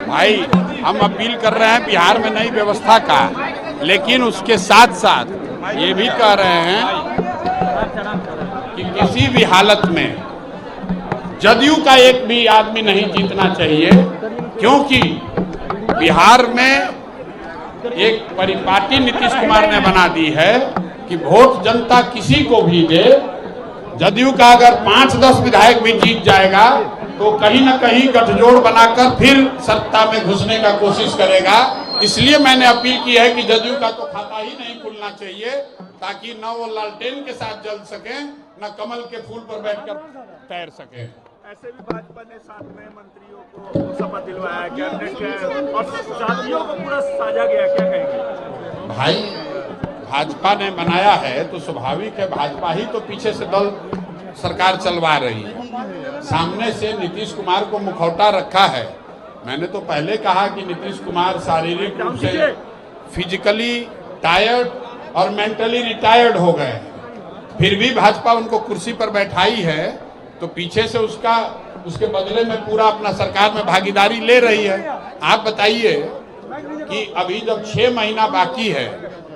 भाई हम अपील कर रहे हैं बिहार में नई व्यवस्था का, लेकिन उसके साथ साथ ये भी कह रहे हैं कि किसी भी हालत में जदयू का एक भी आदमी नहीं जीतना चाहिए, क्योंकि बिहार में एक परिपाटी नीतीश कुमार ने बना दी है कि वोट जनता किसी को भी दे। जदयू का अगर 5-10 विधायक भी जीत जाएगा तो कहीं ना कहीं गठजोड़ बनाकर फिर सत्ता में घुसने का कोशिश करेगा। इसलिए मैंने अपील की है कि जदयू का तो खाता ही नहीं खुलना चाहिए, ताकि न वो लालटेन के साथ जल सके, न कमल के फूल पर बैठकर तैर सके। ऐसे भी भाजपा ने 7 नए मंत्रियों को शपथ दिलवाया, कैबिनेट और साथियों को पूरा साझा गया, क्या कहेंगे? भाई भाजपा ने बनाया है तो स्वाभाविक है, भाजपा ही तो पीछे से दल सरकार चलवा रही है। सामने से नीतीश कुमार को मुखौटा रखा है। मैंने तो पहले कहा कि नीतीश कुमार शारीरिक रूप से फिजिकली टायर्ड और मेंटली रिटायर्ड हो गए, फिर भी भाजपा उनको कुर्सी पर बैठाई है तो पीछे से उसके बदले में पूरा अपना सरकार में भागीदारी ले रही है। आप बताइए कि अभी जब 6 महीना बाकी है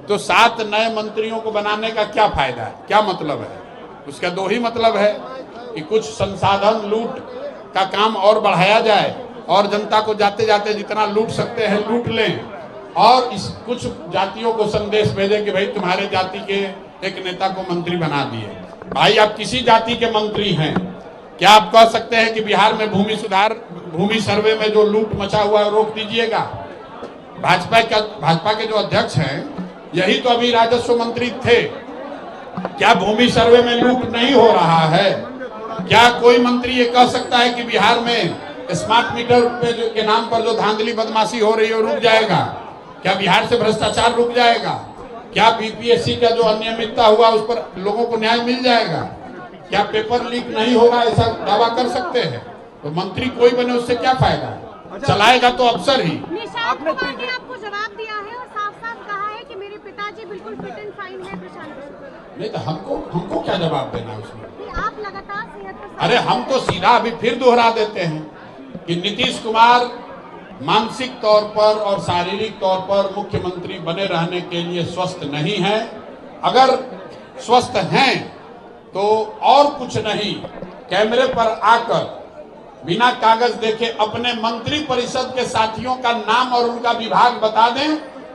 तो 7 नए मंत्रियों को बनाने का क्या फायदा है, क्या मतलब है? उसका 2 ही मतलब है कि कुछ संसाधन लूट का काम और बढ़ाया जाए और जनता को जाते जाते जितना लूट सकते हैं लूट लें, और इस कुछ जातियों को संदेश भेजे कि भाई तुम्हारे जाति के एक नेता को मंत्री बना दिए। भाई आप किसी जाति के मंत्री हैं, क्या आप कह सकते हैं कि बिहार में भूमि सर्वे में जो लूट मचा हुआ है रोक दीजिएगा? भाजपा के जो अध्यक्ष हैं यही तो अभी राजस्व मंत्री थे। क्या भूमि सर्वे में लूट नहीं हो रहा है? क्या कोई मंत्री ये कह सकता है कि बिहार में स्मार्ट मीटर के नाम पर जो धांधली बदमाशी हो रही है रुक जाएगा? क्या बिहार से भ्रष्टाचार रुक जाएगा? क्या बीपीएससी का जो अनियमितता हुआ उस पर लोगों को न्याय मिल जाएगा? क्या पेपर लीक नहीं होगा, ऐसा दावा कर सकते हैं? तो मंत्री कोई बने उससे क्या फायदा? चलाएगा तो अफसर ही। आपने आपको जवाब दिया है और साफ-साफ कहा है कि मेरे पिताजी बिल्कुल फिट एंड फाइन है। प्रशांत नहीं तो हमको क्या जवाब देना उसमें? आप लगातार सेहत पर, अरे हम तो सीधा अभी फिर दोहरा देते हैं कि नीतीश कुमार मानसिक तौर पर और शारीरिक तौर पर मुख्यमंत्री बने रहने के लिए स्वस्थ नहीं है। अगर स्वस्थ हैं तो और कुछ नहीं, कैमरे पर आकर बिना कागज देखे अपने मंत्री परिषद के साथियों का नाम और उनका विभाग बता दें।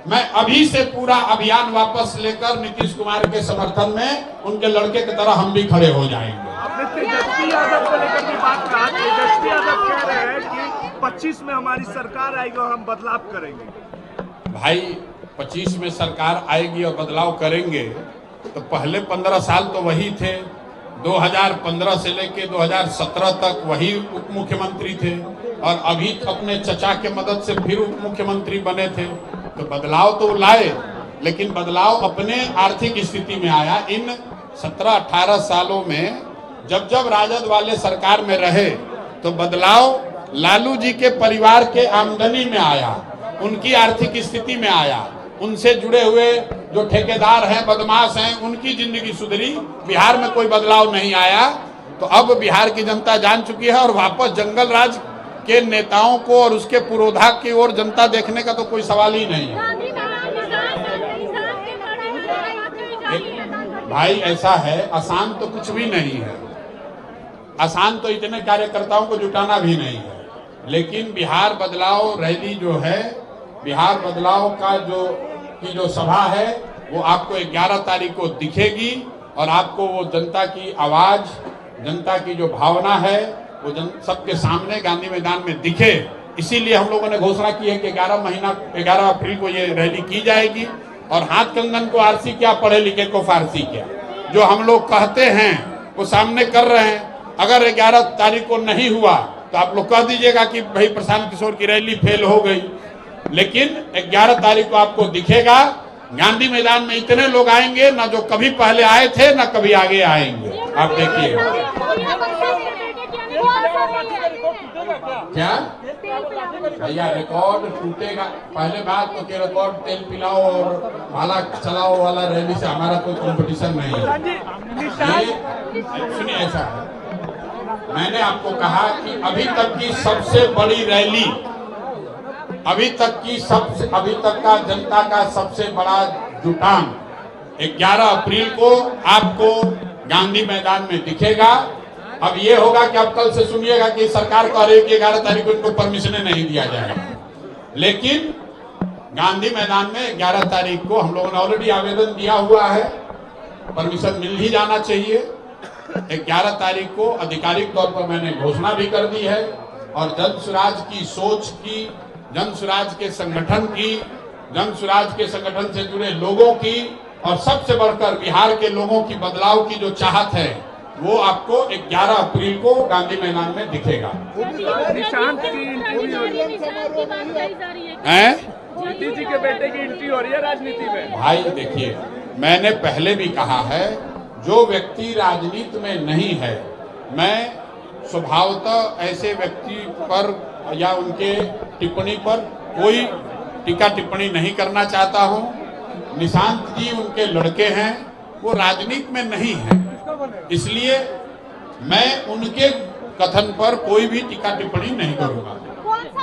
मैं अभी से पूरा अभियान वापस लेकर नीतीश कुमार के समर्थन में उनके लड़के की तरह हम भी खड़े हो जाएंगे। आपने तेजस्वी यादव को लेकर की बात कहा, तेजस्वी यादव कह रहे हैं कि 25 में हमारी सरकार आएगी और हम बदलाव करेंगे। भाई 25 में सरकार आएगी और बदलाव करेंगे तो पहले 15 साल तो वही थे, 2015 से लेके 2017 तक वही उप मुख्यमंत्री थे, और अभी अपने चचा के मदद से फिर उप मुख्यमंत्री बने थे। तो बदलाव तो लाए, लेकिन बदलाव अपने आर्थिक स्थिति में आया। इन 17-18 सालों में जब जब राजद वाले सरकार में रहे तो बदलाव लालू जी के परिवार के आमदनी में आया, उनकी आर्थिक स्थिति में आया, उनसे जुड़े हुए जो ठेकेदार हैं, बदमाश हैं, उनकी जिंदगी सुधरी। बिहार में कोई बदलाव नहीं आया। तो अब बिहार की जनता जान चुकी है और वापस जंगल राज के नेताओं को और उसके पुरोधा की ओर जनता देखने का तो कोई सवाल ही नहीं है। भाई ऐसा है, आसान तो कुछ भी नहीं है, आसान तो इतने कार्यकर्ताओं को जुटाना भी नहीं है। लेकिन बिहार बदलाव रैली जो है, बिहार बदलाव का जो सभा है वो आपको 11 तारीख को दिखेगी, और आपको वो जनता की आवाज, जनता की जो भावना है वो सबके सामने गांधी मैदान में दिखे। इसीलिए हम लोगों ने घोषणा की है कि 11 अप्रैल को ये रैली की जाएगी। और हाथ कंगन को आरसी क्या, पढ़े लिखे को फारसी क्या, जो हम लोग कहते हैं वो सामने कर रहे हैं। अगर 11 तारीख को नहीं हुआ तो आप लोग कह दीजिएगा कि भाई प्रशांत किशोर की रैली फेल हो गई। लेकिन 11 तारीख को आपको दिखेगा, गांधी मैदान में इतने लोग आएंगे ना जो कभी पहले आए थे ना कभी आगे आएंगे। आप देखिए क्या भैया रिकॉर्ड टूटेगा। पहले बात तो कि रिकॉर्ड तेल पिलाओ और भाला चलाओ वाला रैली से हमारा कोई कंपटीशन नहीं है। सुनिए, ऐसा है, मैंने आपको कहा कि अभी तक की सबसे बड़ी रैली अभी तक का जनता का सबसे बड़ा जुटान 11 अप्रैल को आपको गांधी मैदान में दिखेगा। अब ये होगा कि अब कल से सुनिएगा कि सरकार कह रही है कि 11 तारीख को इनको परमिशन नहीं दिया जाएगा, लेकिन गांधी मैदान में 11 तारीख को हम लोगों ने ऑलरेडी आवेदन दिया हुआ है, परमिशन मिल ही जाना चाहिए। 11 तारीख को आधिकारिक तौर पर मैंने घोषणा भी कर दी है और जन स्वराज की सोच की, जन स्वराज के संगठन की, जन स्वराज के संगठन से जुड़े लोगों की और सबसे बढ़कर बिहार के लोगों की बदलाव की जो चाहत है वो आपको 11 अप्रैल को गांधी मैदान में दिखेगा। निशांत की मोदी जी के बेटे की एंट्री हो रही है राजनीति में। भाई देखिए, मैंने पहले भी कहा है, जो व्यक्ति राजनीति में नहीं है, मैं स्वभावतः ऐसे व्यक्ति पर या उनके टिप्पणी पर कोई टीका टिप्पणी नहीं करना चाहता हूं। निशांत जी उनके लड़के हैं, वो राजनीति में नहीं है, इसलिए मैं उनके कथन पर कोई भी टीका टिप्पणी नहीं करूंगा।